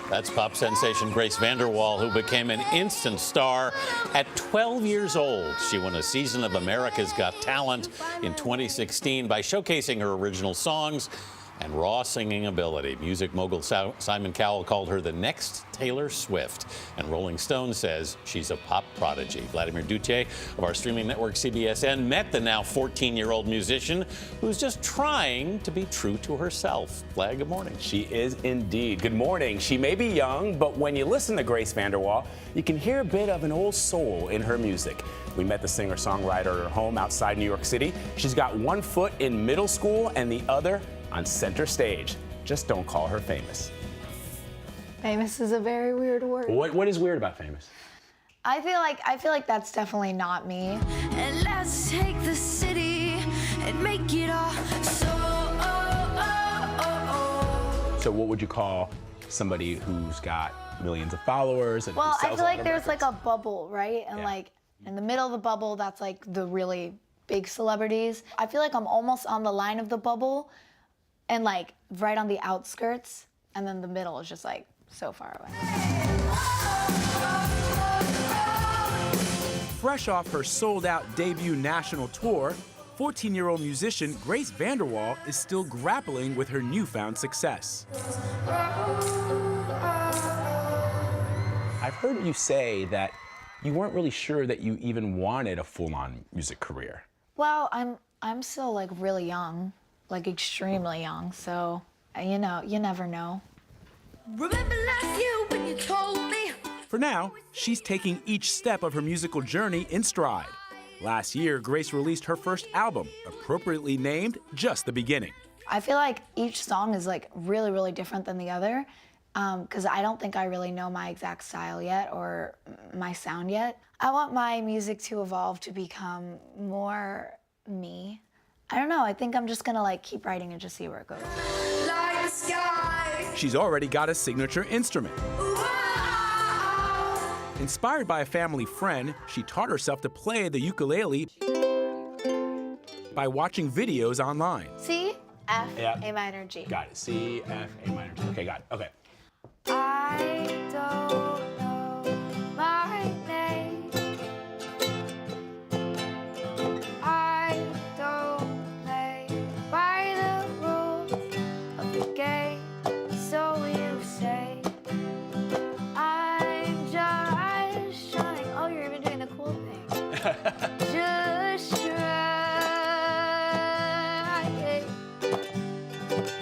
That's pop sensation Grace VanderWaal, who became an instant star at 12 years old. She won a season of America's Got Talent in 2016 by showcasing her original songs and raw singing ability. Music mogul Simon Cowell called her the next Taylor Swift, and Rolling Stone says she's a pop prodigy. Vladimir Duthiers of our streaming network CBSN met the now 14-year-old musician who's just trying to be true to herself. Vlad, good morning. She is indeed. Good morning. She may be young, but when you listen to Grace VanderWaal, you can hear a bit of an old soul in her music. We met the singer-songwriter at her home outside New York City. She's got one foot in middle school and the other on center stage. Just don't call her famous. Famous is a very weird word. What is weird about famous? I feel like that's definitely not me. And let's take the city and make it all so. So what would you call somebody who's got millions of followers? And Well, who I sells feel a lot like of there's records? like a bubble, right? And Yeah. like in the middle of the bubble, that's like the really big celebrities. I feel like I'm almost on the line of the bubble and like right on the outskirts, and then the middle is just like so far away. Fresh off her sold-out debut national tour, 14-year-old musician Grace VanderWaal is still grappling with her newfound success. I've heard you say that you weren't really sure that you even wanted a full-on music career. Well, I'm still like really young, like extremely young, so you know, you never know. Remember last year when you told me. For now, she's taking each step of her musical journey in stride. Last year, Grace released her first album, appropriately named Just the Beginning. I feel like each song is like really, really different than the other, because I don't think I really know my exact style yet or my sound yet. I want my music to evolve to become more me. I don't know, I think I'm just gonna like keep writing and just see where it goes. Like the sky. She's already got a signature instrument. Inspired by a family friend, she taught herself to play the ukulele by watching videos online. C, F, Yeah. A minor, G. Got it. C, F, A minor, G. Okay, got it. Okay. I don't know my name. I don't play by the rules of the game, so you say. I'm just trying. Oh, you're even doing the cool thing. Just try.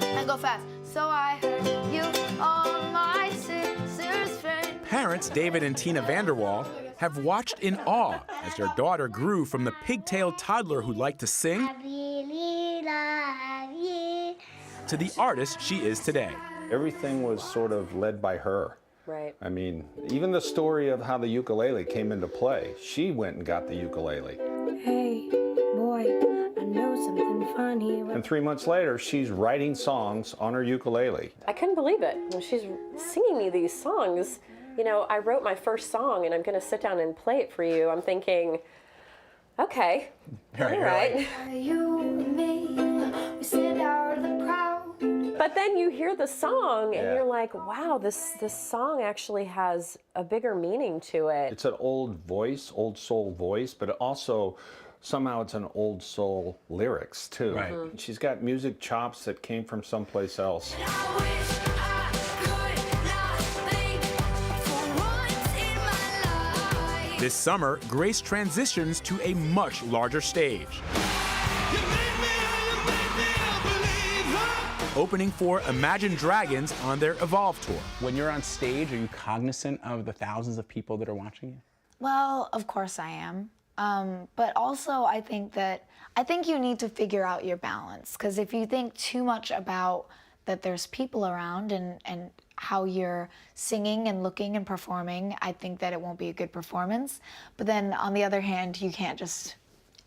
And go fast. So I heard you on my sister's friend. Parents David and Tina VanderWaal have watched in awe as their daughter grew from the pigtailed toddler who liked to sing I really love you. to the artist she is today. Everything was sort of led by her. Right. I mean, even the story of how the ukulele came into play, she went and got the ukulele. Hey, boy, I know something funny. And 3 months later, she's writing songs on her ukulele. I couldn't believe it. When she's singing me these songs, you know, I wrote my first song and I'm going to sit down and play it for you. I'm thinking, okay, all right. You and me, we stand out of the crowd. But then you hear the song and Yeah. you're like, wow, this song actually has a bigger meaning to it. It's an old voice, old soul voice, but it also somehow it's an old soul lyrics too. Right. She's got music chops that came from someplace else. I wish I could not think for once in my life. This summer, Grace transitions to a much larger stage, opening for Imagine Dragons on their Evolve tour. When you're on stage, are you cognizant of the thousands of people that are watching you? Well, of course I am. But also I think you need to figure out your balance, because if you think too much about that there's people around and how you're singing and looking and performing, I think that it won't be a good performance. But then on the other hand, you can't just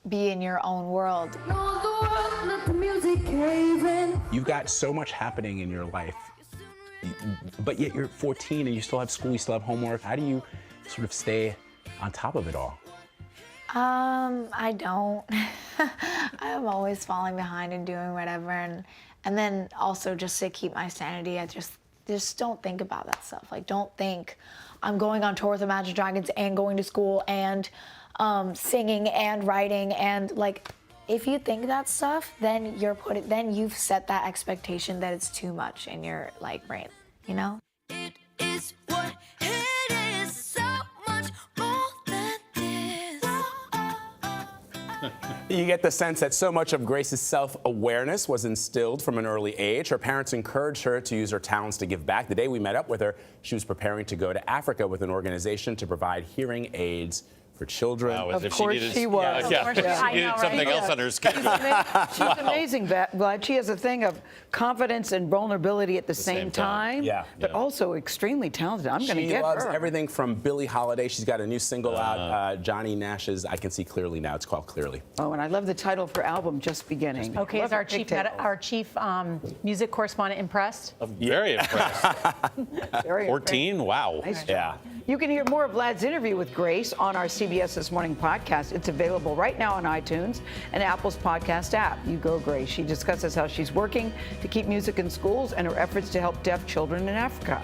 be in your own world. Know the world, let the music cave in. You've got so much happening in your life, but yet you're 14 and you still have school, you still have homework. How do you sort of stay on top of it all? I don't. I'm always falling behind and doing whatever, and then also just to keep my sanity, I just just don't think about that stuff. Like, don't think I'm going on tour with Imagine Dragons and going to school and singing and writing, and like, if you think that stuff, then you've set that expectation that it's too much in your like brain, you know? It is what it is, so much more than this. You get the sense that so much of Grace's self-awareness was instilled from an early age. Her parents encouraged her to use her talents to give back. The day we met up with her, she was preparing to go to Africa with an organization to provide hearing aids for children. Wow, as Of if course needed, she was. Yeah, Of course she was. she needed something else on her schedule. She's amazing, Vlad. She has a thing of confidence and vulnerability at the same time. Yeah. But also extremely talented. I'm going to She get loves her. everything from Billie Holiday. She's got a new single out, Johnny Nash's I Can See Clearly Now. It's called Clearly. Oh, and I love the title of her album, Just Beginning. Okay, Love is our the chief music correspondent impressed? Very impressed. Very 14, wow. Nice job. Yeah. You can hear more of Vlad's interview with Grace on our CBS This Morning podcast. It's available right now on iTunes and Apple's podcast app. You go, Grace. She discusses how she's working to keep music in schools and her efforts to help deaf children in Africa.